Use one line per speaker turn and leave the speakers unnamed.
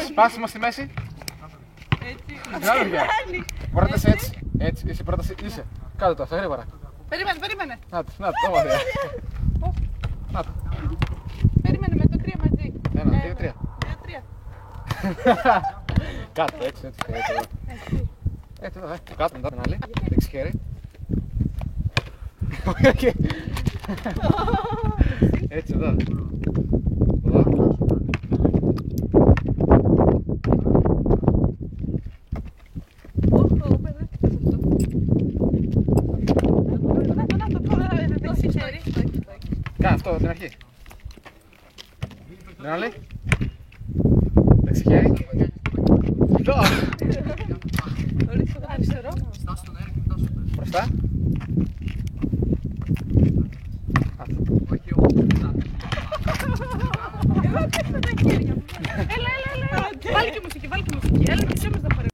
Σπάσιμο στη μέση. Έτσι. Πρώτα έτσι. Έτσι, είσαι πρώτα, είσαι. Κάτω το αυτό, γρήγορα.
Περίμενε.
Να το, το μάθει. Να το.
Περίμενε με το 3 μαζί.
1, 2, 3.
2-3.
Κάτω, έτσι. Έτσι εδώ, κάτω μετά την άλλη. Δεξί χέρι. Έτσι εδώ. Κάνε αυτό την αρχή. Την άλλη. Δεξί χέρι. Εδώ. Μπροστά.
Βάλει και μουσική. Έλα